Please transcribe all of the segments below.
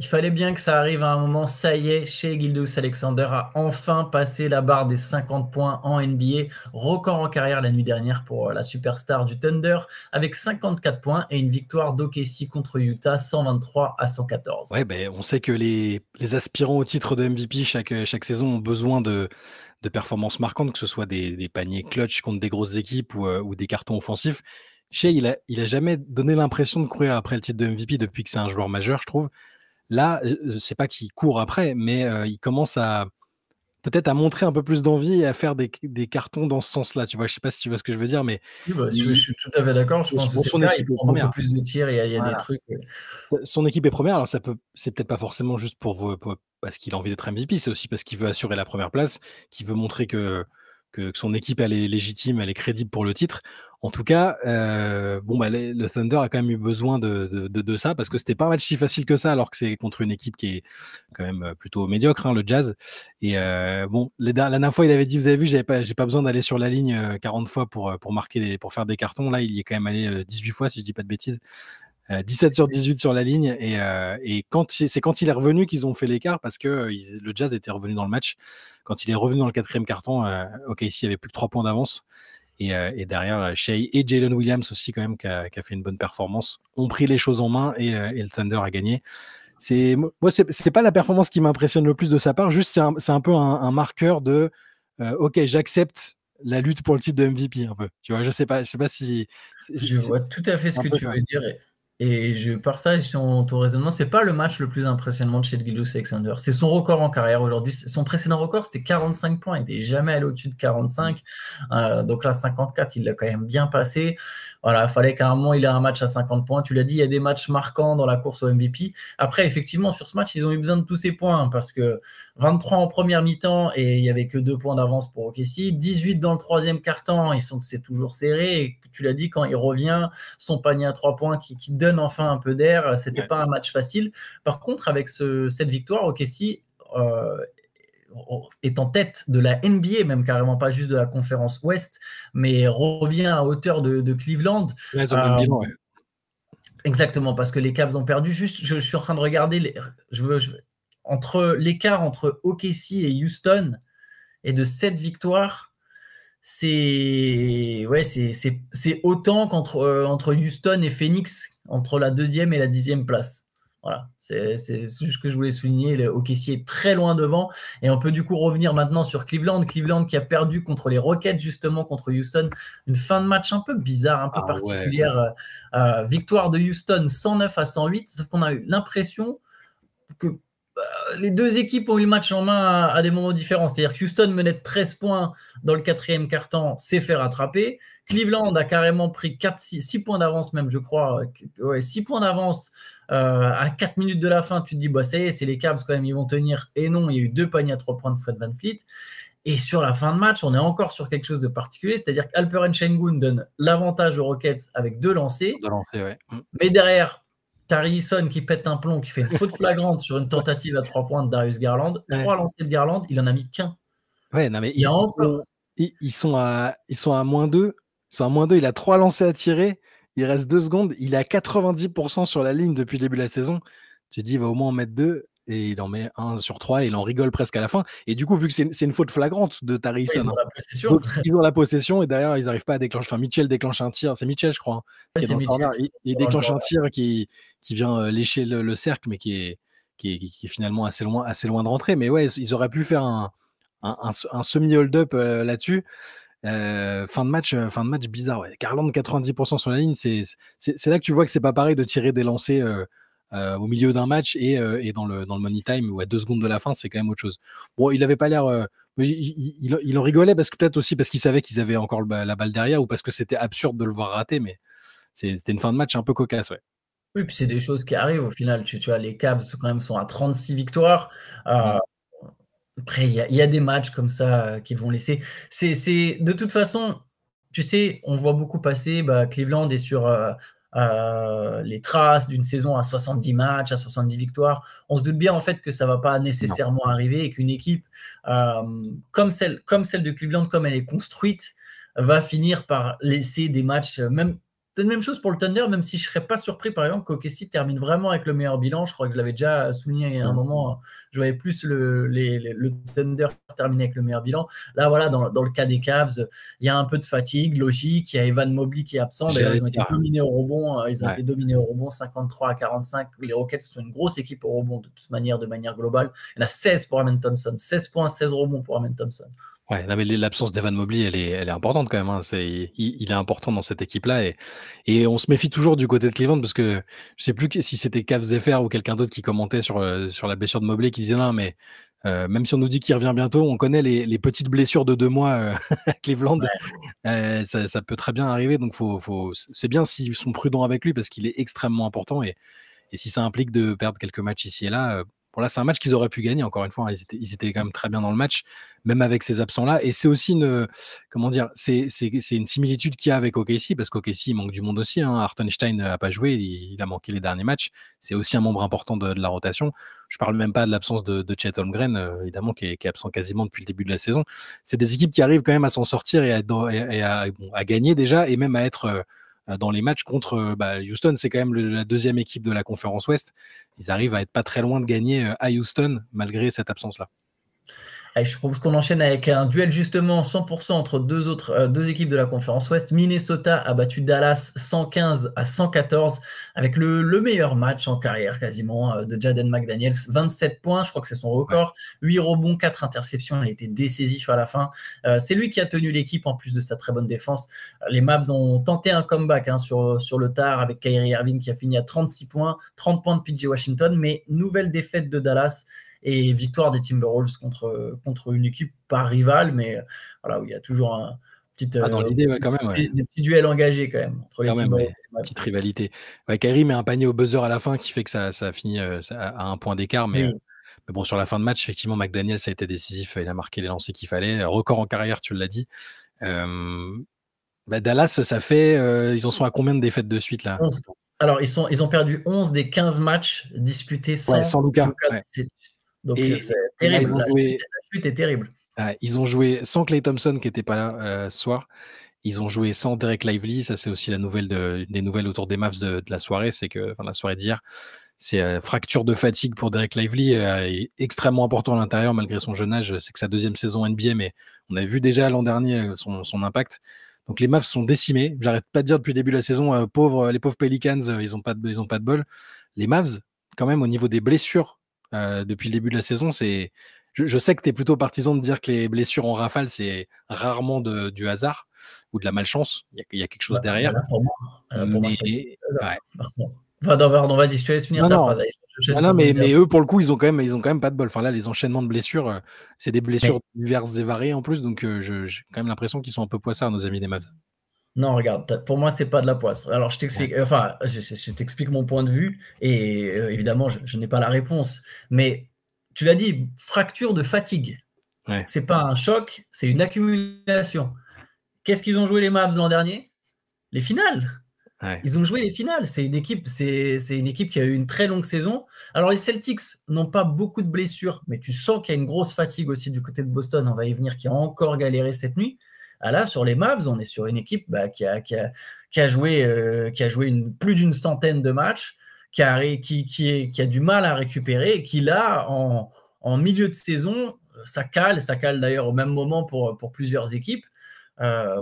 Il fallait bien que ça arrive à un moment. Ça y est, Shai Gilgeous-Alexander a enfin passé la barre des 50 points en NBA. Record en carrière la nuit dernière pour la superstar du Thunder, avec 54 points et une victoire d'OKC contre Utah, 123-114. Ouais, ben, on sait que les aspirants au titre de MVP chaque saison ont besoin de performances marquantes, que ce soit des paniers clutch contre des grosses équipes ou des cartons offensifs. Shai, il a jamais donné l'impression de courir après le titre de MVP depuis que c'est un joueur majeur, je trouve. Là, c'est pas qu'il court après, mais il commence peut-être à montrer un peu plus d'envie et à faire des cartons dans ce sens-là. Tu vois, je sais pas si tu vois ce que je veux dire, mais Oui, bah, je il- suis tout à fait d'accord. Je pense que bon, c'est son le cas. Il équipe est prend beaucoup première. plus de tirs. Il y a des Voilà. trucs. Son équipe est première. Alors c'est peut-être pas forcément juste parce qu'il a envie d'être MVP, c'est aussi parce qu'il veut assurer la première place, qu'il veut montrer que son équipe elle est légitime, elle est crédible pour le titre. En tout cas, bon bah le Thunder a quand même eu besoin de ça parce que c'était pas un match si facile que ça, alors que c'est contre une équipe qui est quand même plutôt médiocre, hein, le Jazz. Et bon, la dernière fois il avait dit, vous avez vu, j'ai pas besoin d'aller sur la ligne 40 fois pour marquer pour faire des cartons. Là, il y est quand même allé 18 fois si je dis pas de bêtises. 17 sur 18 sur la ligne et quand il est revenu qu'ils ont fait l'écart parce que le Jazz était revenu dans le match. Quand il est revenu dans le quatrième carton, OKC avait plus que 3 points d'avance et derrière Shai et Jalen Williams aussi quand même qui a fait une bonne performance, ont pris les choses en main et le Thunder a gagné. Moi c'est pas la performance qui m'impressionne le plus de sa part, juste c'est un peu un marqueur de ok, j'accepte la lutte pour le titre de MVP un peu. Tu vois, je sais pas si Je vois tout à fait ce un que peu tu ça. veux dire et je partage ton raisonnement. C'est pas le match le plus impressionnant de chez Gilgeous-Alexander. C'est son record en carrière aujourd'hui. Son précédent record, c'était 45 points. Il n'était jamais allé au-dessus de 45. Donc là, 54, il l'a quand même bien passé. Voilà, il fallait qu'à un moment, il ait un match à 50 points. Tu l'as dit, il y a des matchs marquants dans la course au MVP. Après, effectivement, sur ce match, ils ont eu besoin de tous ces points parce que 23 en première mi-temps et il n'y avait que 2 points d'avance pour OKC. 18 dans le troisième quart-temps, c'est toujours serré. Et tu l'as dit, quand il revient, son panier à 3 points qui donne enfin un peu d'air, c'était pas un match facile. Par contre, avec cette victoire, OKC est en tête de la NBA, même carrément pas juste de la conférence Ouest, mais revient à hauteur de Cleveland. Ouais, ils ont le même bilan, ouais. Exactement, parce que les Cavs ont perdu. Juste, je suis en train de regarder entre l'écart entre OKC et Houston et de 7 victoires, c'est autant entre Houston et Phoenix, entre la 2e et la 10e place. Voilà, c'est ce que je voulais souligner. Le OKC est très loin devant et on peut du coup revenir maintenant sur Cleveland. Cleveland qui a perdu contre les Rockets, justement contre Houston. Une fin de match un peu bizarre, un peu particulière. Ouais. Victoire de Houston 109-108, sauf qu'on a eu l'impression que les deux équipes ont eu le match en main à des moments différents. C'est-à-dire que Houston menait de 13 points dans le quatrième quart-temps, s'est fait rattraper. Cleveland a carrément pris 6 points d'avance même, je crois. 6 points d'avance à 4 minutes de la fin. Tu te dis, bah, ça y est, c'est les Cavs quand même, ils vont tenir. Et non, il y a eu 2 paniers à 3 points de Fred VanVleet. Et sur la fin de match, on est encore sur quelque chose de particulier. C'est-à-dire qu'Alperen Sengun donne l'avantage aux Rockets avec 2 lancers. Ouais. Mais derrière, Harrison qui pète un plomb, qui fait une faute flagrante sur une tentative à 3 points de Darius Garland. 3 lancers de Garland, il en a mis qu'un. Ouais, non, mais ils sont à -2. Ils sont à -2. Il a 3 lancers à tirer. Il reste 2 secondes. Il est à 90% sur la ligne depuis le début de la saison. Tu te dis, il va au moins en mettre 2. Et il en met 1 sur 3. Et il en rigole presque à la fin. Et du coup, vu que c'est une faute flagrante de Harrison, ils ont la possession. Ils ont la possession. Et derrière, ils n'arrivent pas à déclencher. Enfin, Mitchell déclenche un tir. C'est Mitchell, je crois. Qui est dans le corner. Il déclenche un tir qui vient lécher le cercle, mais qui est finalement assez loin de rentrer. Mais ouais, ils auraient pu faire un semi-hold-up là-dessus. Fin de match bizarre. Ouais. Garland 90% sur la ligne, c'est là que tu vois que c'est pas pareil de tirer des lancers au milieu d'un match et dans le money time ou à 2 secondes de la fin, c'est quand même autre chose. Bon, il avait pas l'air. Il en rigolait peut-être aussi parce qu'il savait qu'ils avaient encore la balle derrière ou parce que c'était absurde de le voir rater, mais c'était une fin de match un peu cocasse, ouais. Oui, puis c'est des choses qui arrivent au final. Tu vois, les Cavs quand même sont à 36 victoires. Après, il y a des matchs comme ça qu'ils vont laisser. De toute façon, tu sais, on voit beaucoup passer. Cleveland est sur les traces d'une saison à 70 matchs, à 70 victoires. On se doute bien en fait que ça ne va pas nécessairement arriver et qu'une équipe comme celle de Cleveland, comme elle est construite, va finir par laisser des matchs, même peut-être même chose pour le Thunder, même si je ne serais pas surpris, par exemple, qu'OKC termine vraiment avec le meilleur bilan. Je crois que je l'avais déjà souligné à un moment. Je voyais plus le Thunder terminer avec le meilleur bilan. Là, voilà, dans le cas des Cavs, il y a un peu de fatigue, logique. Il y a Evan Mobley qui est absent. D'ailleurs, ils ont été dominés au rebond. Ils ont été dominés au rebond 53-45. Les Rockets sont une grosse équipe au rebond, de toute manière, de manière globale. Il y en a 16 pour Amen Thompson. 16 points, 16 rebonds pour Amen Thompson. Ouais, mais l'absence d'Evan Mobley, elle est importante quand même. Hein. Il est important dans cette équipe-là. Et on se méfie toujours du côté de Cleveland parce que je sais plus si c'était Cavs FR ou quelqu'un d'autre qui commentait sur la blessure de Mobley qui disait non, mais même si on nous dit qu'il revient bientôt, on connaît les petites blessures de 2 mois à Cleveland. Ouais. Ça peut très bien arriver. Donc, c'est bien s'ils sont prudents avec lui parce qu'il est extrêmement important. Et si ça implique de perdre quelques matchs ici et là, bon là, c'est un match qu'ils auraient pu gagner, encore une fois. Ils étaient quand même très bien dans le match, même avec ces absents-là. Et c'est aussi c'est une similitude qu'il y a avec OKC, parce qu'OKC, il manque du monde aussi. Hein. Hartenstein n'a pas joué, il a manqué les derniers matchs. C'est aussi un membre important de la rotation. Je parle même pas de l'absence de Chet Holmgren, évidemment, qui est absent quasiment depuis le début de la saison. C'est des équipes qui arrivent quand même à s'en sortir et à gagner déjà, et même à être dans les matchs contre Houston. C'est quand même la deuxième équipe de la conférence Ouest. Ils arrivent à être pas très loin de gagner à Houston malgré cette absence-là. Allez, je propose qu'on enchaîne avec un duel justement 100% entre deux équipes de la conférence Ouest. Minnesota a battu Dallas 115-114 avec le meilleur match en carrière quasiment de Jaden McDaniels. 27 points, je crois que c'est son record. 8 rebonds, 4 interceptions. Il a été décisif à la fin. C'est lui qui a tenu l'équipe en plus de sa très bonne défense. Les Mavs ont tenté un comeback sur le tard avec Kyrie Irving qui a fini à 36 points, 30 points de PJ Washington, mais nouvelle défaite de Dallas. Et victoire des Timberwolves contre une équipe pas rivale, mais voilà, où il y a toujours un petit, dans l'idée, quand même, des petits duels engagés quand même entre les Timberwolves et les Mavs. Petite rivalité. Ouais, Kyrie met un panier au buzzer à la fin qui fait que ça a fini à un point d'écart, mais bon, sur la fin de match, effectivement, McDaniels a été décisif, il a marqué les lancers qu'il fallait, record en carrière, tu l'as dit. Dallas, ça fait, ils en sont à combien de défaites de suite là? 11. Alors, ils ont perdu 11 des 15 matchs disputés sans Luka. Donc, c'est terrible. La chute est terrible. Ils ont joué sans Klay Thompson qui n'était pas là ce soir. Ils ont joué sans Derek Lively. Ça, c'est aussi des nouvelles autour des Mavs de la soirée. C'est que, la soirée d'hier, c'est fracture de fatigue pour Derek Lively, est extrêmement important à l'intérieur malgré son jeune âge. C'est que sa deuxième saison NBA, mais on avait vu déjà l'an dernier son impact. Donc les Mavs sont décimés. J'arrête pas de dire depuis le début de la saison, les pauvres Pelicans, ils ont pas de bol. Les Mavs, quand même, au niveau des blessures, depuis le début de la saison, je sais que tu es plutôt partisan de dire que les blessures en rafale, c'est rarement du hasard ou de la malchance. Il y a quelque chose derrière. Pour moi, Pardon, vas-y, je te laisse finir ta phrase. Non, mais eux, pour le coup, ils ont quand même pas de bol. Enfin, là, les enchaînements de blessures, c'est des blessures diverses et variées en plus. Donc, j'ai quand même l'impression qu'ils sont un peu poissards, nos amis des Mavs. Non, regarde, pour moi, c'est pas de la poisse. Alors, je t'explique. Je t'explique mon point de vue et évidemment, je n'ai pas la réponse. Mais tu l'as dit, fracture de fatigue. C'est pas un choc, c'est une accumulation. Qu'est-ce qu'ils ont joué les Mavs l'an dernier? Les finales. Ils ont joué les finales. C'est une équipe qui a eu une très longue saison. Alors, les Celtics n'ont pas beaucoup de blessures, mais tu sens qu'il y a une grosse fatigue aussi du côté de Boston. On va y venir, qui a encore galéré cette nuit. Là, sur les Mavs, on est sur une équipe qui a joué plus d'une centaine de matchs, qui a du mal à récupérer et qui, là, en milieu de saison, ça cale d'ailleurs au même moment pour plusieurs équipes.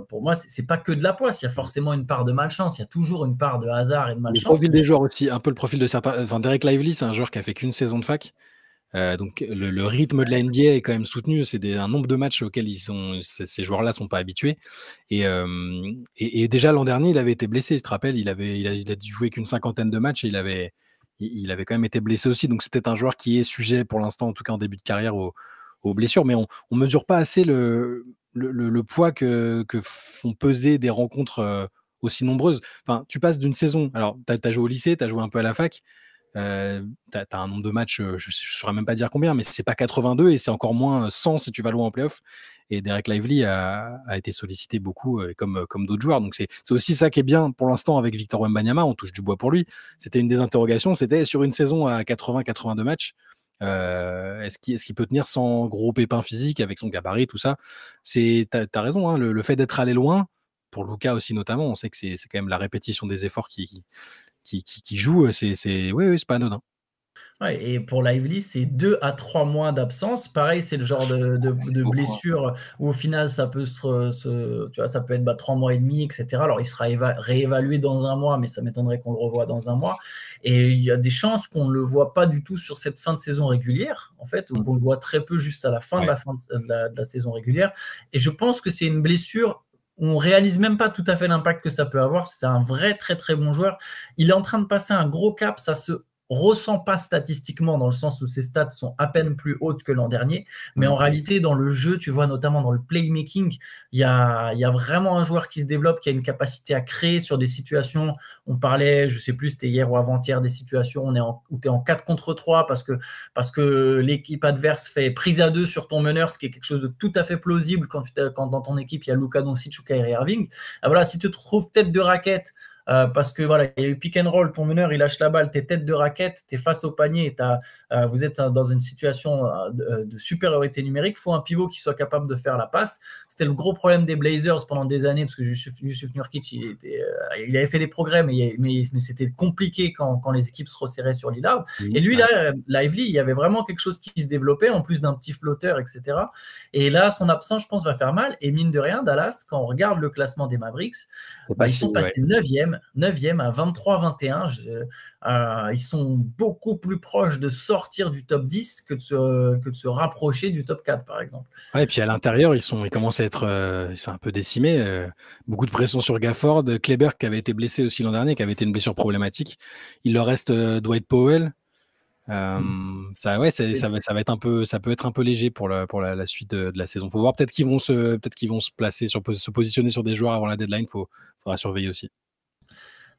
Pour moi, c'est pas que de la poisse. Il y a forcément une part de malchance. Il y a toujours une part de hasard et de malchance. Le profil des joueurs aussi, un peu le profil de certains. Enfin, Derek Lively, c'est un joueur qui a fait qu'une saison de fac. Donc le rythme de la NBA est quand même soutenu. C'est un nombre de matchs auxquels ces joueurs-là sont pas habitués. Et déjà l'an dernier, il avait été blessé. Je te rappelle, il a dû jouer qu'une cinquantaine de matchs. Et il avait quand même été blessé aussi. Donc c'est peut-être un joueur qui est sujet pour l'instant, en tout cas en début de carrière, aux blessures. Mais on mesure pas assez le poids que font peser des rencontres aussi nombreuses. Enfin, tu passes d'une saison. Alors, tu as joué au lycée, tu as joué un peu à la fac. T'as un nombre de matchs, je ne saurais même pas dire combien, mais c'est pas 82 et c'est encore moins 100 si tu vas loin en playoff. Et Derek Lively a été sollicité beaucoup, comme d'autres joueurs. Donc c'est aussi ça qui est bien pour l'instant avec Victor Wembanyama. On touche du bois pour lui. C'était une des interrogations. C'était sur une saison à 80-82 matchs. Est-ce qu'il peut tenir sans gros pépins physiques avec son gabarit, tout ça? T'as raison, hein, le fait d'être allé loin pour Luka aussi notamment. On sait que c'est quand même la répétition des efforts qui joue. Oui, c'est pas anodin. Ouais, et pour Lively, c'est 2 à 3 mois d'absence. Pareil, c'est le genre de beaucoup, blessure où au final, ça peut tu vois, ça peut être 3 mois et demi, etc. Alors, il sera réévalué dans un mois, mais ça m'étonnerait qu'on le revoie dans un mois. Et il y a des chances qu'on ne le voit pas du tout sur cette fin de saison régulière, en fait, ou qu'on le voit très peu juste à la fin de la saison régulière. Et je pense que c'est une blessure où on réalise même pas tout à fait l'impact que ça peut avoir. C'est un vrai très très bon joueur. Il est en train de passer un gros cap. Ça se ressent pas statistiquement dans le sens où ses stats sont à peine plus hautes que l'an dernier, mais en réalité dans le jeu, tu vois, notamment dans le playmaking, il y a vraiment un joueur qui se développe, qui a une capacité à créer sur des situations. On parlait, je sais plus, c'était hier ou avant-hier, des situations où tu es en 4 contre 3 parce que l'équipe adverse fait prise à 2 sur ton meneur, ce qui est quelque chose de tout à fait plausible quand dans ton équipe il y a Luka Doncic ou Kyrie Irving. Voilà, si tu te trouves tête de raquette parce que voilà, il y a eu pick and roll, ton meneur il lâche la balle, t'es tête de raquette, t'es face au panier, vous êtes dans une situation de supériorité numérique, il faut un pivot qui soit capable de faire la passe. C'était le gros problème des Blazers pendant des années, parce que Jusuf Nurkic il avait fait des progrès, mais c'était compliqué quand les équipes se resserraient sur Lillard. Et lui là, Lively, il y avait vraiment quelque chose qui se développait, en plus d'un petit flotteur, etc. Et là, son absence, je pense, va faire mal. Et mine de rien, Dallas, quand on regarde le classement des Mavericks, ils sont passés 9e à 23-21. Ils sont beaucoup plus proches de sortir du top 10 que de se rapprocher du top 4, par exemple. Ouais, et puis à l'intérieur, ils commencent à être un peu décimés. Beaucoup de pression sur Gafford. Kleber, qui avait été blessé aussi l'an dernier, qui avait été une blessure problématique. Il leur reste Dwight Powell. Ça va être un peu, ça peut être un peu léger pour la suite de la saison. Faut voir, peut-être qu'ils vont se placer se positionner sur des joueurs avant la deadline. Faudra surveiller aussi.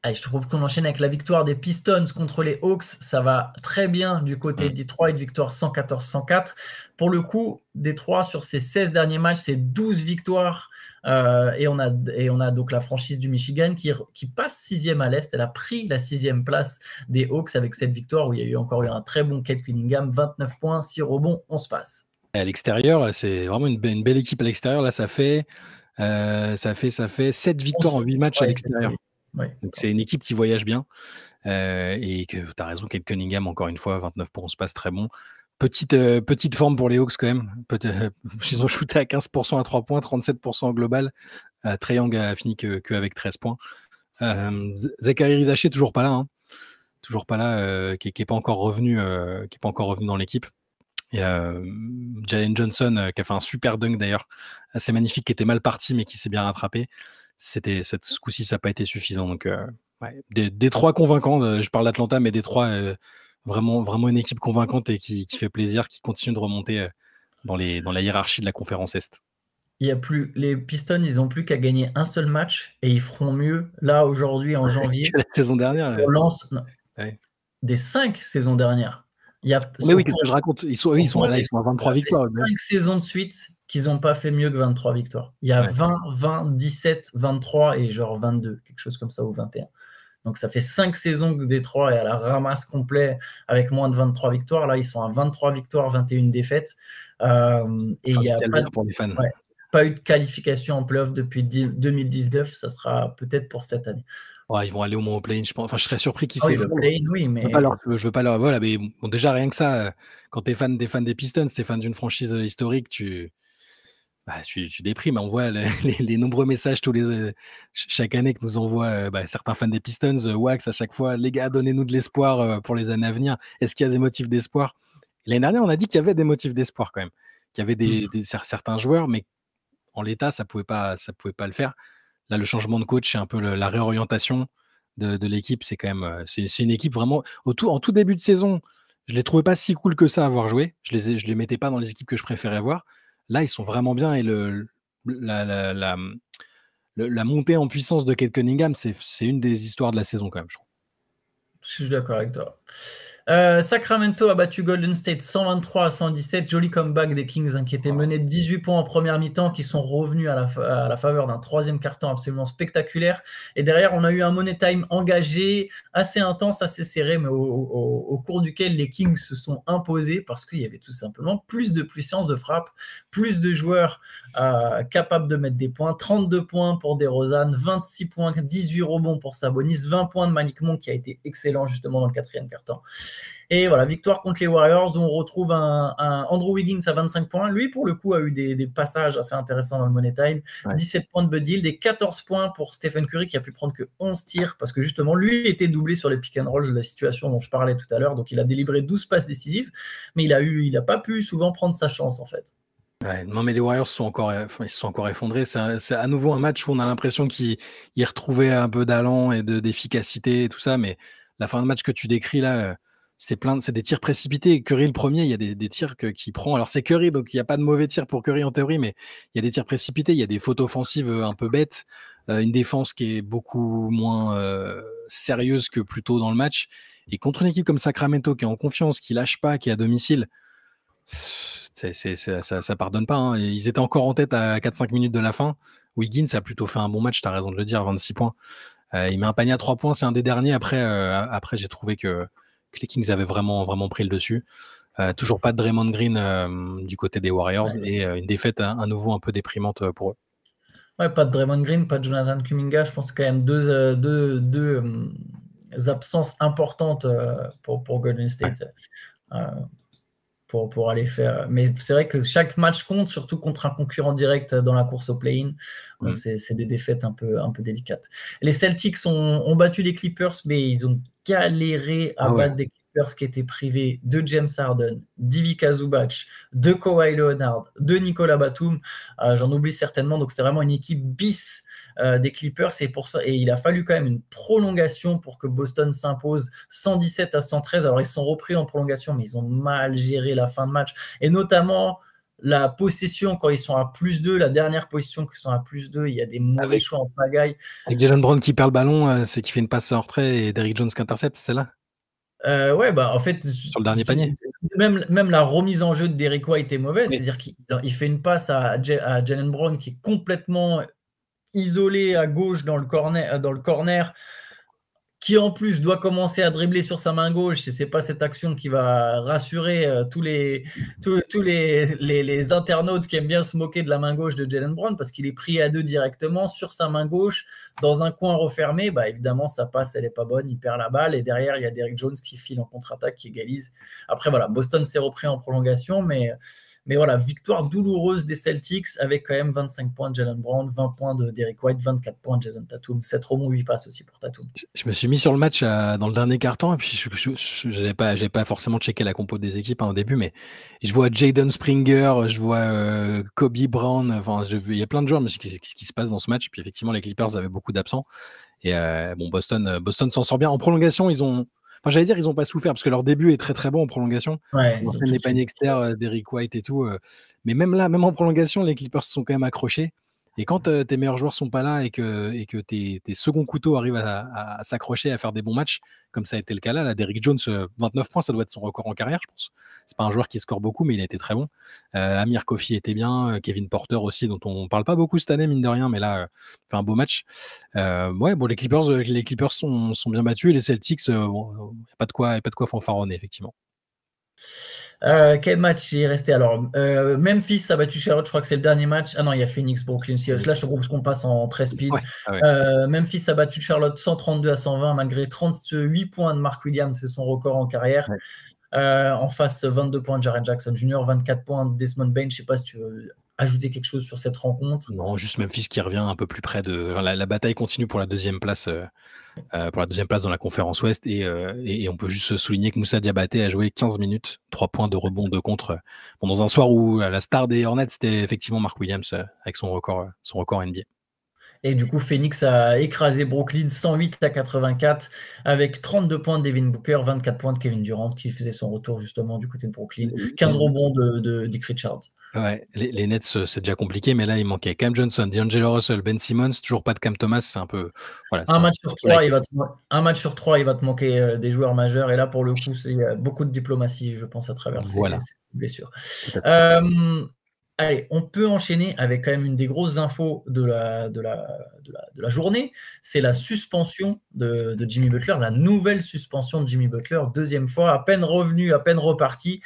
Allez, je te propose qu'on enchaîne avec la victoire des Pistons contre les Hawks. Ça va très bien du côté de Détroit, une victoire 114-104. Pour le coup, Détroit, sur ses 16 derniers matchs, c'est 12 victoires. Et on a donc la franchise du Michigan qui passe 6e à l'Est. Elle a pris la 6e place des Hawks avec cette victoire où il y a encore eu un très bon Cade Cunningham, 29 points, 6 rebonds, 11 passes. Et à l'extérieur, c'est vraiment une belle équipe à l'extérieur. Là, ça fait 7 victoires en 8 matchs à l'extérieur. Ouais. Donc c'est une équipe qui voyage bien. Et que tu as raison, Cade Cunningham, encore une fois, 29 points, 11 passes, très bon. Petite forme pour les Hawks quand même. Ils ont shooté à 15% à 3 points, 37% en global. Trae Young a fini qu'avec 13 points. Zachary Rizaché, toujours pas là. Hein. Toujours pas là, qui n'est pas encore revenu dans l'équipe. Et Jalen Johnson, qui a fait un super dunk d'ailleurs, assez magnifique, qui était mal parti, mais qui s'est bien rattrapé. Ce coup-ci, ça n'a pas été suffisant. Donc, Détroit convaincants. Je parle d'Atlanta, mais Détroit, vraiment, vraiment une équipe convaincante et qui fait plaisir, qui continue de remonter dans la hiérarchie de la conférence Est. Les Pistons, ils n'ont plus qu'à gagner un seul match et ils feront mieux là aujourd'hui en janvier. Que la saison dernière. Des 5 saisons dernières. Mais oui, qu'est-ce que je raconte? Ils sont à 23 victoires. 5 saisons de suite qu'ils n'ont pas fait mieux que 23 victoires. Il y a 20, 20, 17, 23 et genre 22, quelque chose comme ça, ou 21. Donc ça fait 5 saisons que Détroit est à la ramasse complet avec moins de 23 victoires. Là, ils sont à 23 victoires, 21 défaites. Et il n'y a pas eu de qualification en playoff depuis 2019. Ça sera peut-être pour cette année. Ils vont aller au moins au play-in, je pense. Enfin, je serais surpris qu'ils s'effondrent. Oui, mais je veux pas leur. Voilà, mais bon, déjà rien que ça, quand t'es fan des Pistons, t'es fan d'une franchise historique, tu déprimes. On voit les nombreux messages chaque année que nous envoient certains fans des Pistons, Wax à chaque fois. Les gars, donnez-nous de l'espoir pour les années à venir. Est-ce qu'il y a des motifs d'espoir? L'année dernière, on a dit qu'il y avait des motifs d'espoir quand même, qu'il y avait certains joueurs, mais en l'état, ça pouvait pas le faire. Là, le changement de coach, c'est un peu la réorientation de l'équipe. C'est quand même, c'est une équipe vraiment. En tout début de saison, je les trouvais pas si cool que ça à avoir joué. Je les mettais pas dans les équipes que je préférais voir. Là, ils sont vraiment bien et la montée en puissance de Cade Cunningham, c'est une des histoires de la saison quand même, je trouve. Je suis d'accord avec toi. Sacramento a battu Golden State 123-117. Joli comeback des Kings, qui étaient menés de 18 points en première mi-temps, qui sont revenus à la faveur d'un troisième quart-temps absolument spectaculaire. Et derrière, on a eu un money time engagé, assez intense, assez serré, mais au cours duquel les Kings se sont imposés parce qu'il y avait tout simplement plus de puissance de frappe, plus de joueurs capables de mettre des points. 32 points pour DeRozan, 26 points, 18 rebonds pour Sabonis, 20 points de Malik Monk qui a été excellent justement dans le quatrième quart-temps. Et voilà, victoire contre les Warriors où on retrouve un Andrew Wiggins à 25 points. Lui, pour le coup, a eu des passages assez intéressants dans le Money Time. Ouais. 17 points de Buddy Hield et 14 points pour Stephen Curry qui a pu prendre que 11 tirs parce que justement, lui était doublé sur les pick and roll de la situation dont je parlais tout à l'heure. Donc, il a délivré 12 passes décisives, mais il n'a pas pu souvent prendre sa chance en fait. Ouais, non, mais les Warriors ils se sont encore effondrés. C'est à nouveau un match où on a l'impression qu'ils retrouvaient un peu d'allant et d'efficacité et tout ça, mais la fin de match que tu décris là, c'est des tirs précipités. Curry le premier, il y a des tirs qu'il prend. Alors c'est Curry, donc il n'y a pas de mauvais tirs pour Curry en théorie, mais il y a des tirs précipités, il y a des fautes offensives un peu bêtes, une défense qui est beaucoup moins sérieuse que plus tôt dans le match. Et contre une équipe comme Sacramento qui est en confiance, qui lâche pas, qui est à domicile, ça pardonne pas. Hein. Ils étaient encore en tête à 4-5 minutes de la fin. Wiggins a plutôt fait un bon match, tu as raison de le dire, 26 points. Il met un panier à 3 points, c'est un des derniers. Après j'ai trouvé que les Kings avaient vraiment pris le dessus. Toujours pas de Draymond Green du côté des Warriors et une défaite à nouveau un peu déprimante pour eux. Ouais, pas de Draymond Green, pas de Jonathan Kuminga. Je pense quand même deux absences importantes pour Golden State. Ouais. Pour aller faire. Mais c'est vrai que chaque match compte, surtout contre un concurrent direct dans la course au play-in. Donc, c'est des défaites un peu délicates. Les Celtics ont battu les Clippers, mais ils ont galéré à battre des Clippers qui étaient privés de James Harden, d'Ivica Zubac, de Kawhi Leonard, de Nicolas Batum. J'en oublie certainement. Donc, c'était vraiment une équipe bis des Clippers et pour ça, et il a fallu quand même une prolongation pour que Boston s'impose 117-113. Alors ils se sont repris en prolongation, mais ils ont mal géré la fin de match et notamment la possession quand ils sont à +2, la dernière position qu'ils sont à +2, il y a des mauvais choix en pagaille. Avec Jalen Brown qui perd le ballon, c'est qui fait une passe en retrait et Derrick Jones qui intercepte, c'est là. Ouais, bah en fait, sur le dernier panier. Même la remise en jeu de Derrick White est mauvaise, c'est-à-dire qu'il fait une passe à Jalen Brown qui est complètement isolé à gauche dans le corner, qui en plus doit commencer à dribbler sur sa main gauche, et c'est pas cette action qui va rassurer tous les internautes qui aiment bien se moquer de la main gauche de Jalen Brown, parce qu'il est pris à deux directement sur sa main gauche, dans un coin refermé. Bah évidemment, sa passe, elle est pas bonne, il perd la balle, et derrière, il y a Derrick Jones qui file en contre-attaque, qui égalise. Après, voilà, Boston s'est repris en prolongation, mais voilà, victoire douloureuse des Celtics avec quand même 25 points de Jalen Brown, 20 points de Derrick White, 24 points de Jason Tatum, 7 rebonds, 8 passes aussi pour Tatum. Je me suis mis sur le match dans le dernier quart-temps et puis je n'avais pas forcément checké la compo des équipes au début, mais je vois Jaden Springer, je vois Kobe Brown, enfin il y a plein de joueurs, mais qu'est-ce qui se passe dans ce match? Et puis effectivement, les Clippers avaient beaucoup d'absents. Et bon, Boston s'en sort bien. En prolongation, ils n'ont pas souffert parce que leur début est très très bon en prolongation. Ouais, ils ont fait les paniers externes, Derrick White et tout. Mais même là, même en prolongation, les Clippers se sont quand même accrochés. Et quand tes meilleurs joueurs sont pas là et que tes seconds couteaux arrivent à s'accrocher, à faire des bons matchs, comme ça a été le cas là, Derrick Jones, 29 points, ça doit être son record en carrière, je pense. C'est pas un joueur qui score beaucoup, mais il a été très bon. Amir Kofi était bien, Kevin Porter aussi, dont on parle pas beaucoup cette année, mine de rien, mais là, fait un beau match. Les Clippers sont bien battus et les Celtics, il n'y a pas de quoi fanfaronner, effectivement. Quel match est resté? Alors, Memphis a battu Charlotte, je crois que c'est le dernier match. Ah non, il y a Phoenix, Brooklyn. Là, je te propose qu'on passe en très speed. Memphis a battu Charlotte 132-120 malgré 38 points de Mark Williams, c'est son record en carrière. En face, 22 points de Jaren Jackson Jr., 24 points de Desmond Bane. Je ne sais pas si tu veux ajouter quelque chose sur cette rencontre. Non, juste Memphis qui revient un peu plus près de... La bataille continue pour la deuxième place dans la conférence Ouest et on peut juste souligner que Moussa Diabaté a joué 15 minutes, 3 points de rebond de contre. Bon, dans un soir où la star des Hornets, c'était effectivement Mark Williams avec son record NBA. Et du coup, Phoenix a écrasé Brooklyn 108-84 avec 32 points de Devin Booker, 24 points de Kevin Durant qui faisait son retour justement du côté de Brooklyn, 15 rebonds de Dick Richards. Ouais, les Nets, c'est déjà compliqué, mais là, il manquait Cam Johnson, D'Angelo Russell, Ben Simmons, toujours pas de Cam Thomas, c'est un peu. Voilà, Un c'est un match peu sur la trois, un match sur trois, il va te manquer des joueurs majeurs. Et là, pour le coup, c'est beaucoup de diplomatie, je pense, à travers Voilà, ces blessures. tout à fait. Allez, on peut enchaîner avec quand même une des grosses infos de la journée. C'est la suspension de Jimmy Butler, la nouvelle suspension de Jimmy Butler, deuxième fois, à peine revenu, à peine reparti.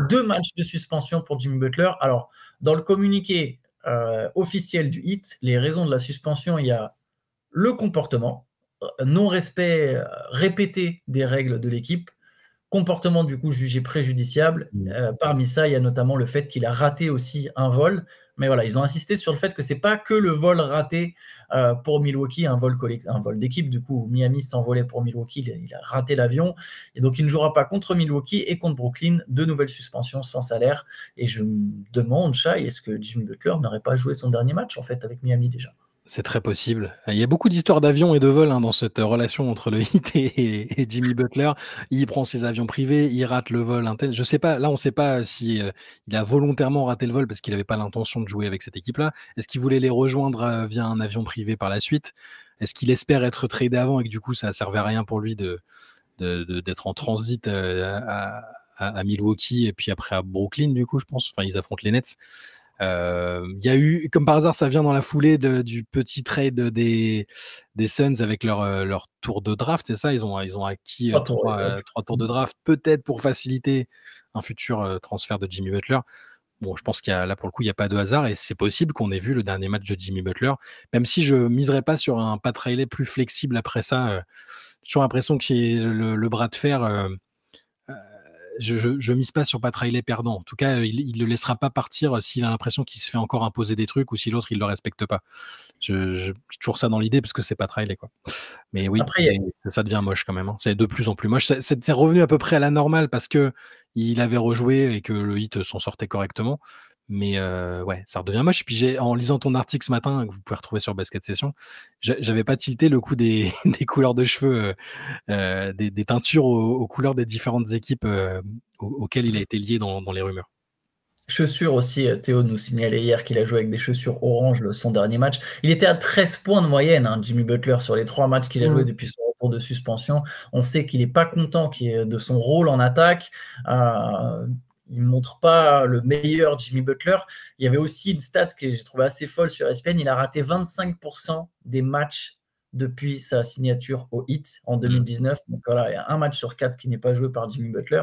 2 matchs de suspension pour Jimmy Butler. Alors, dans le communiqué officiel du Heat, les raisons de la suspension, il y a le comportement, non-respect répété des règles de l'équipe, comportement du coup jugé préjudiciable. Parmi ça, il y a notamment le fait qu'il a raté aussi un vol. Mais voilà, ils ont insisté sur le fait que c'est pas que le vol raté pour Milwaukee, un vol d'équipe. Du coup, Miami s'envolait pour Milwaukee, il a raté l'avion. Et donc, il ne jouera pas contre Milwaukee et contre Brooklyn. 2 nouvelles suspensions sans salaire. Et je me demande, Shai, est-ce que Jimmy Butler n'aurait pas joué son dernier match en fait avec Miami déjà? C'est très possible. Il y a beaucoup d'histoires d'avions et de vols dans cette relation entre le Heat et Jimmy Butler. Il prend ses avions privés, il rate le vol. Je sais pas, là on ne sait pas si il a volontairement raté le vol parce qu'il n'avait pas l'intention de jouer avec cette équipe-là. Est-ce qu'il voulait les rejoindre via un avion privé par la suite? Est-ce qu'il espère être tradé avant et que du coup ça ne servait à rien pour lui d'être en transit à Milwaukee et puis après à Brooklyn du coup je pense. Enfin ils affrontent les Nets. Il y a eu, comme par hasard, ça vient dans la foulée du petit trade des Suns avec leur tour de draft, c'est ça? Ils ont acquis trois tours de draft, peut-être pour faciliter un futur transfert de Jimmy Butler. Bon, je pense qu'il y a là pour le coup, il n'y a pas de hasard et c'est possible qu'on ait vu le dernier match de Jimmy Butler, même si je miserais pas sur un Pat Riley plus flexible après ça. J'ai toujours l'impression que le bras de fer. Je mise pas sur Pat Riley perdant. En tout cas, il le laissera pas partir s'il a l'impression qu'il se fait encore imposer des trucs ou si l'autre il le respecte pas. J'ai toujours ça dans l'idée parce que c'est Pat Riley quoi. Mais oui, Après, ça devient moche quand même. Hein. C'est de plus en plus moche. C'est revenu à peu près à la normale parce que il avait rejoué et que le Heat s'en sortait correctement. Mais ouais, ça redevient moche. Puis en lisant ton article ce matin, que vous pouvez retrouver sur Basket Session, j'avais pas tilté le coup des, des couleurs de cheveux, des teintures aux couleurs des différentes équipes auxquelles il a été lié dans les rumeurs. chaussures aussi, Théo nous signalait hier qu'il a joué avec des chaussures orange son dernier match. Il était à 13 points de moyenne, Jimmy Butler, sur les 3 matchs qu'il a joué depuis son retour de suspension. On sait qu'il n'est pas content de son rôle en attaque. Il ne montre pas le meilleur Jimmy Butler. Il y avait aussi une stat que j'ai trouvé assez folle sur ESPN. Il a raté 25% des matchs depuis sa signature au Heat en 2019. Donc voilà, il y a un match sur 4 qui n'est pas joué par Jimmy Butler.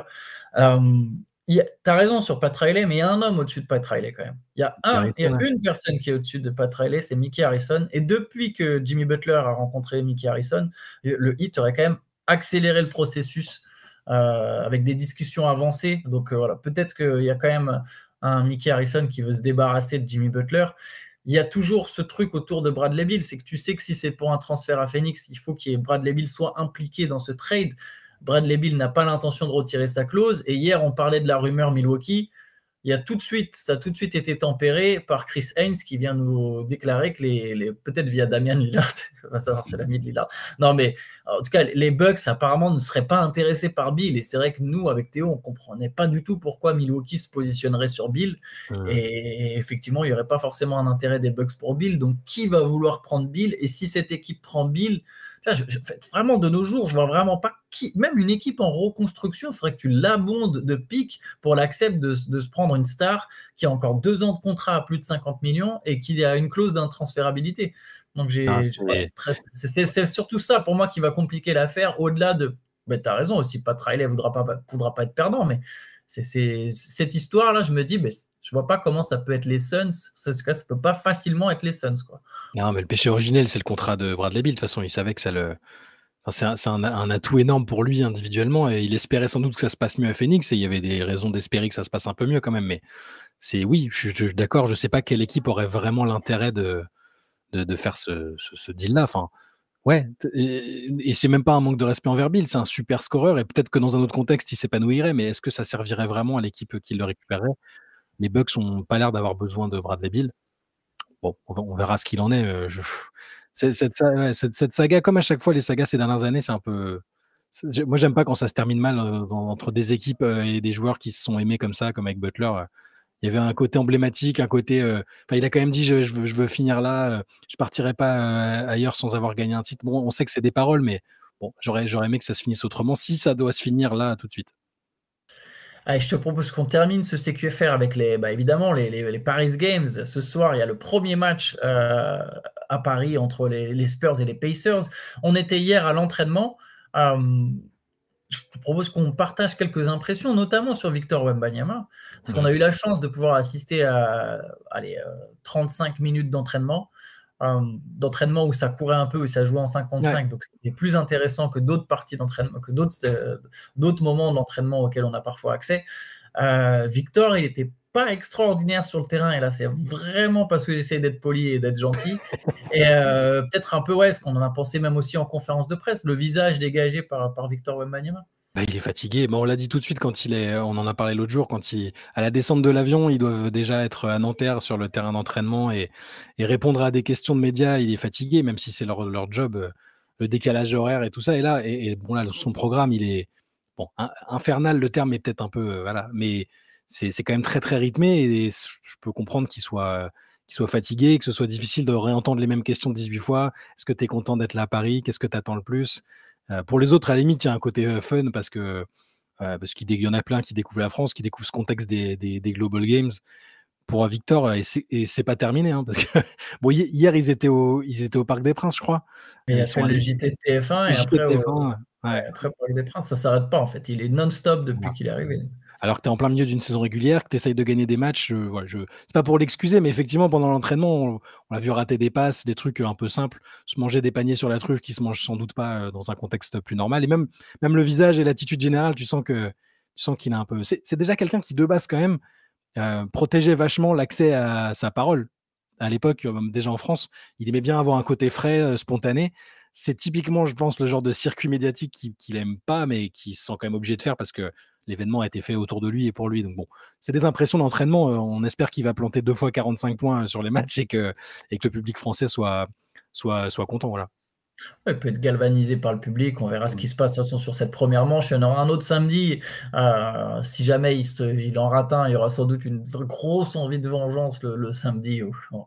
Tu as raison sur Pat Riley, mais il y a un homme au-dessus de Pat Riley quand même. Il y a une personne qui est au-dessus de Pat Riley, c'est Mickey Harrison. Et depuis que Jimmy Butler a rencontré Mickey Harrison, le Heat aurait quand même accéléré le processus avec des discussions avancées. Donc voilà, peut-être qu'il y a quand même un Mickey Harrison qui veut se débarrasser de Jimmy Butler. Il y a toujours ce truc autour de Bradley Beal, c'est que tu sais que si c'est pour un transfert à Phoenix, il faut que Bradley Beal soit impliqué dans ce trade. Bradley Beal n'a pas l'intention de retirer sa clause. Et hier, on parlait de la rumeur Milwaukee. Ça a tout de suite été tempéré par Chris Haynes qui vient nous déclarer que peut-être via Damian Lillard, on va savoir c'est l'ami de Lillard. Non, mais en tout cas, les Bucks apparemment ne seraient pas intéressés par Beal. Et c'est vrai que nous, avec Théo, on ne comprenait pas du tout pourquoi Milwaukee se positionnerait sur Beal. Et effectivement, il n'y aurait pas forcément un intérêt des Bucks pour Beal. Donc, qui va vouloir prendre Beal? Et si cette équipe prend Beal, là, vraiment, de nos jours, je vois vraiment pas même une équipe en reconstruction, il faudrait que tu l'abondes de pics pour l'accepter de se prendre une star qui a encore 2 ans de contrat à plus de 50 millions et qui a une clause d'intransférabilité. Donc, c'est surtout ça pour moi qui va compliquer l'affaire au-delà de. Ben, tu as raison aussi, Pat Riley ne voudra pas être perdant, mais cette histoire-là, je me dis, ben, je vois pas comment ça peut être les Suns. Ça peut pas facilement être les Suns, quoi. Non, mais le péché originel, c'est le contrat de Bradley Beal. De toute façon, il savait que c'est un atout énorme pour lui individuellement et il espérait sans doute que ça se passe mieux à Phoenix et il y avait des raisons d'espérer que ça se passe un peu mieux quand même. Mais oui, je suis d'accord. Je sais pas quelle équipe aurait vraiment l'intérêt de faire ce deal-là. Enfin, ouais, et c'est même pas un manque de respect envers Beal, c'est un super scoreur et peut-être que dans un autre contexte, il s'épanouirait. Mais est-ce que ça servirait vraiment à l'équipe qui le récupérerait? Les Bucks n'ont pas l'air d'avoir besoin de Bradley Beal. Bon, on verra ce qu'il en est. Cette saga, comme à chaque fois, les sagas ces dernières années, c'est un peu. Moi, j'aime pas quand ça se termine mal entre des équipes et des joueurs qui se sont aimés comme ça, comme avec Butler. il y avait un côté emblématique, un côté. Enfin, il a quand même dit je veux finir là, je partirai pas ailleurs sans avoir gagné un titre. Bon, on sait que c'est des paroles, mais bon, j'aurais aimé que ça se finisse autrement, si ça doit se finir là tout de suite. Allez, je te propose qu'on termine ce CQFR avec évidemment les Paris Games. Ce soir, il y a le premier match à Paris entre les Spurs et les Pacers. On était hier à l'entraînement. Je te propose qu'on partage quelques impressions, notamment sur Victor Wembanyama, parce qu'on a eu la chance de pouvoir assister à 35 minutes d'entraînement où ça courait un peu, où ça jouait en 55, Ouais. donc c'était plus intéressant que d'autres parties d'entraînement, que d'autres moments d'entraînement auxquels on a parfois accès. Victor, il n'était pas extraordinaire sur le terrain, et là c'est vraiment parce que j'essaie d'être poli et d'être gentil, et peut-être un peu ce qu'on en a pensé même aussi en conférence de presse, le visage dégagé par Victor Wembanyama. Bah, il est fatigué. Bon, on l'a dit tout de suite on en a parlé l'autre jour, à la descente de l'avion, ils doivent déjà être à Nanterre sur le terrain d'entraînement et répondre à des questions de médias. Il est fatigué, même si c'est leur job, le décalage horaire et tout ça. Et là, bon, là, son programme, il est bon, infernal, le terme est peut-être un peu, voilà, mais c'est quand même très, très rythmé et je peux comprendre qu'il soit fatigué, que ce soit difficile de réentendre les mêmes questions 18 fois. Est-ce que tu es content d'être là à Paris? Qu'est-ce que tu attends le plus? Pour les autres, à la limite, il y a un côté fun parce qu'il y en a plein qui découvrent la France, qui découvrent ce contexte des Global Games. Pour Victor, et c'est pas terminé, hein, parce que bon, hier, ils étaient au Parc des Princes, je crois. Et il a Ils fait sont le allés JT de TF1 au et JT de après, TF1, ouais. après Parc des Princes, ça s'arrête pas en fait. Il est non-stop depuis Voilà. qu'il est arrivé. Alors que tu es en plein milieu d'une saison régulière, que tu essayes de gagner des matchs, voilà, c'est pas pour l'excuser, mais effectivement, pendant l'entraînement, on l'a vu rater des passes, des trucs un peu simples, se manger des paniers sur la truffe qui se mangent sans doute pas dans un contexte plus normal. Et même le visage et l'attitude générale, tu sens qu'il a un peu. C'est déjà quelqu'un qui, de base, quand même, protégeait vachement l'accès à sa parole. À l'époque, déjà en France, il aimait bien avoir un côté frais, spontané. C'est typiquement, je pense, le genre de circuit médiatique qu'il aime pas, mais qu'il se sent quand même obligé de faire parce que l'événement a été fait autour de lui et pour lui. Donc bon, c'est des impressions d'entraînement. On espère qu'il va planter 2 fois 45 points sur les matchs et que le public français soit content. Voilà. Il peut être galvanisé par le public. On verra ce qui se passe de toute façon sur cette première manche. Il y en aura un autre samedi. Si jamais il en rate un, il y aura sans doute une grosse envie de vengeance le samedi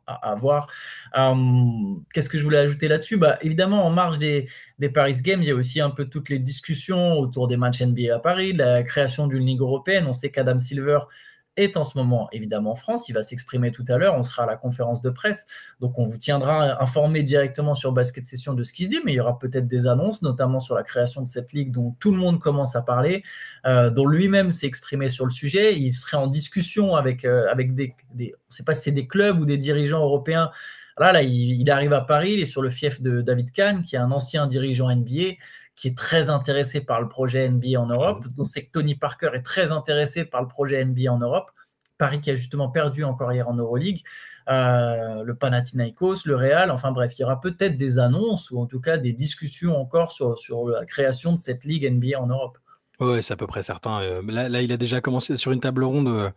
à voir. Qu'est-ce que je voulais ajouter là-dessus? Évidemment, en marge des Paris Games, il y a aussi un peu toutes les discussions autour des matchs NBA à Paris, de la création d'une ligue européenne. On sait qu'Adam Silver est en ce moment évidemment en France, il va s'exprimer tout à l'heure, on sera à la conférence de presse, donc on vous tiendra informé directement sur Basket Session de ce qui se dit, mais il y aura peut-être des annonces, notamment sur la création de cette ligue dont tout le monde commence à parler, dont lui-même s'est exprimé sur le sujet, il serait en discussion avec des on ne sait pas si c'est des clubs ou des dirigeants européens. Là, il arrive à Paris, il est sur le fief de David Kahn, qui est un ancien dirigeant NBA, qui est très intéressé par le projet NBA en Europe. On sait que Tony Parker est très intéressé par le projet NBA en Europe. Paris qui a justement perdu encore hier en Euroleague. Le Panathinaikos, le Real, enfin bref, il y aura peut-être des annonces ou en tout cas des discussions encore sur la création de cette ligue NBA en Europe. Ouais, c'est à peu près certain. Là, il a déjà commencé sur une table ronde.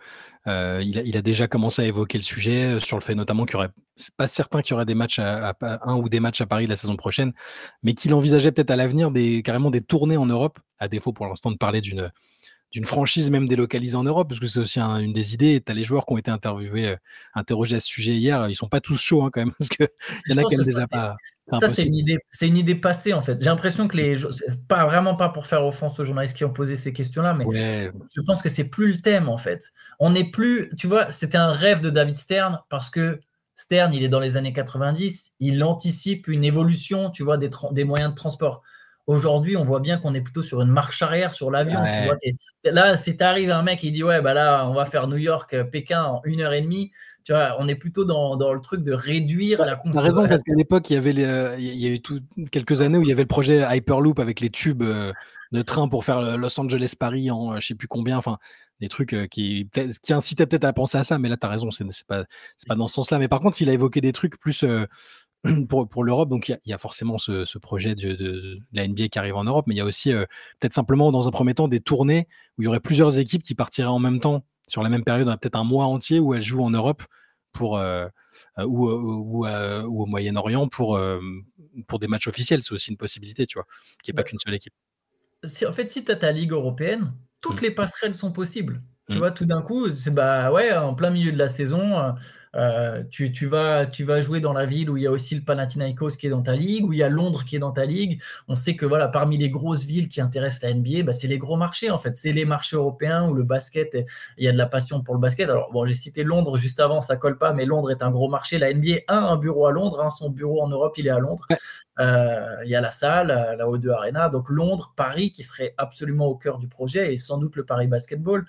Il a déjà commencé à évoquer le sujet sur le fait notamment c'est pas certain qu'il y aurait des matchs un ou des matchs à Paris la saison prochaine, mais qu'il envisageait peut-être à l'avenir carrément des tournées en Europe, à défaut pour l'instant de parler d'une franchise même délocalisée en Europe, parce que c'est aussi une des idées. Tu as les joueurs qui ont été interrogés à ce sujet hier, ils sont pas tous chauds quand même, parce qu'il y en a quand même déjà pas. Ça, c'est une idée passée, en fait. J'ai l'impression que c'est vraiment pas pour faire offense aux journalistes qui ont posé ces questions-là, mais ouais. Je pense que c'est plus le thème, en fait. On n'est plus, tu vois, c'était un rêve de David Stern parce que Stern, il est dans les années 90, il anticipe une évolution, tu vois, des moyens de transport. Aujourd'hui, on voit bien qu'on est plutôt sur une marche arrière sur l'avion, Ouais. tu vois. Là, si t'arrives un mec qui dit, là, on va faire New York, Pékin en 1h30, tu vois, on est plutôt dans le truc de réduire la Tu as raison, parce qu'à l'époque, il y a eu quelques années où il y avait le projet Hyperloop avec les tubes de train pour faire Los Angeles-Paris en je sais plus combien, enfin, des trucs qui incitaient peut-être à penser à ça, mais là, tu as raison, c'est pas dans ce sens-là. Mais par contre, il a évoqué des trucs plus pour l'Europe, donc il y a forcément ce projet de la NBA qui arrive en Europe, mais il y a aussi peut-être simplement, dans un premier temps, des tournées où il y aurait plusieurs équipes qui partiraient en même temps sur la même période, peut-être un mois entier où elles jouent en Europe ou au Moyen-Orient pour des matchs officiels. C'est aussi une possibilité, tu vois, qu'il n'y ait pas qu'une seule équipe. En fait, si tu as ta Ligue européenne, toutes Mm. les passerelles sont possibles. Tu vois, tout d'un coup, c'est ouais, en plein milieu de la saison, tu vas jouer dans la ville où il y a aussi le Panathinaikos qui est dans ta ligue, où il y a Londres qui est dans ta ligue. On sait que voilà, parmi les grosses villes qui intéressent la NBA, c'est les gros marchés en fait. C'est les marchés européens où le basket, il y a de la passion pour le basket. Alors bon, j'ai cité Londres juste avant, ça colle pas, mais Londres est un gros marché. La NBA a un bureau à Londres, son bureau en Europe, il est à Londres. Il y a la salle, la O2 Arena, donc Londres, Paris qui serait absolument au cœur du projet et sans doute le Paris Basketball.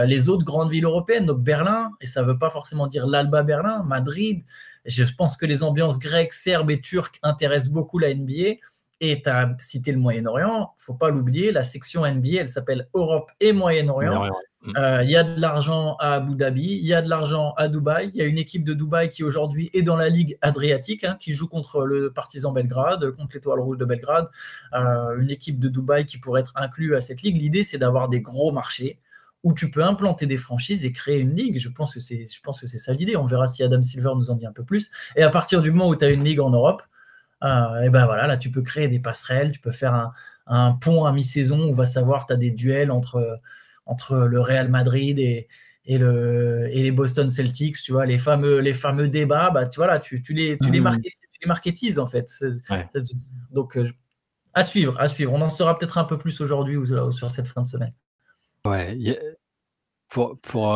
Les autres grandes villes européennes, donc Berlin, et ça ne veut pas forcément dire l'Alba Berlin, Madrid. Je pense que les ambiances grecques, serbes et turques intéressent beaucoup la NBA. Et tu as cité le Moyen-Orient, il ne faut pas l'oublier, la section NBA, elle s'appelle Europe et Moyen-Orient. Il y a de l'argent à Abu Dhabi, il y a de l'argent à Dubaï. Il y a une équipe de Dubaï qui aujourd'hui est dans la Ligue Adriatique, qui joue contre le Partizan Belgrade, contre l'Étoile Rouge de Belgrade. Une équipe de Dubaï qui pourrait être inclue à cette ligue. L'idée, c'est d'avoir des gros marchés où tu peux implanter des franchises et créer une ligue. Je pense que c'est ça l'idée. On verra si Adam Silver nous en dit un peu plus. Et à partir du moment où tu as une ligue en Europe, et voilà, là, tu peux créer des passerelles, tu peux faire un pont à mi-saison où va savoir, tu as des duels entre le Real Madrid et les Boston Celtics, tu vois, les fameux débats, tu vois, là, tu les marketises, en fait. Ouais. Donc, à suivre. On en saura peut-être un peu plus aujourd'hui ou sur cette fin de semaine. Ouais,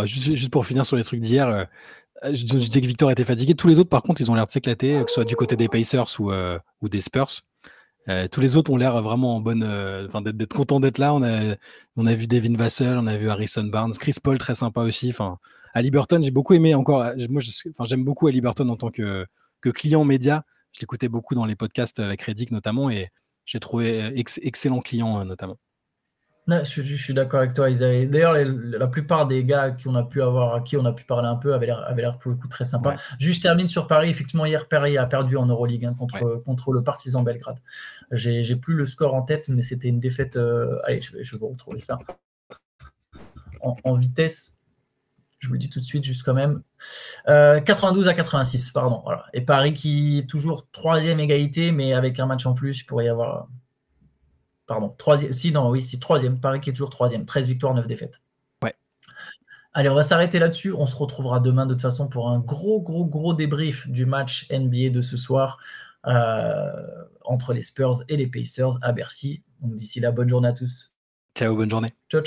juste pour finir sur les trucs d'hier, je disais que Victor était fatigué. Tous les autres, par contre, ils ont l'air de s'éclater, que ce soit du côté des Pacers ou des Spurs. Tous les autres ont l'air vraiment en bonne, d'être contents d'être là. On a vu Devin Vassell, on a vu Harrison Barnes, Chris Paul, très sympa aussi. Haliburton, j'ai beaucoup aimé encore. Moi, j'aime beaucoup Haliburton en tant que client média. Je l'écoutais beaucoup dans les podcasts avec Reddick notamment, et j'ai trouvé excellent client notamment. Non, je suis d'accord avec toi. D'ailleurs, la plupart des gars à qui on a pu parler un peu avaient l'air pour le coup très sympa. Ouais. Juste, je termine sur Paris. Effectivement, hier, Paris a perdu en Euroleague contre le Partizan Belgrade. J'ai plus le score en tête, mais c'était une défaite. Allez, je vais vous retrouver ça en vitesse. Je vous le dis tout de suite, juste quand même. 92-86, pardon. Voilà. Et Paris qui est toujours 3e égalité, mais avec un match en plus, il pourrait y avoir. Pardon, troisième. Paris qui est toujours 3e. 13 victoires, 9 défaites. Ouais. Allez, on va s'arrêter là-dessus. On se retrouvera demain de toute façon pour un gros débrief du match NBA de ce soir entre les Spurs et les Pacers à Bercy. Donc d'ici là, bonne journée à tous. Ciao, bonne journée. Ciao.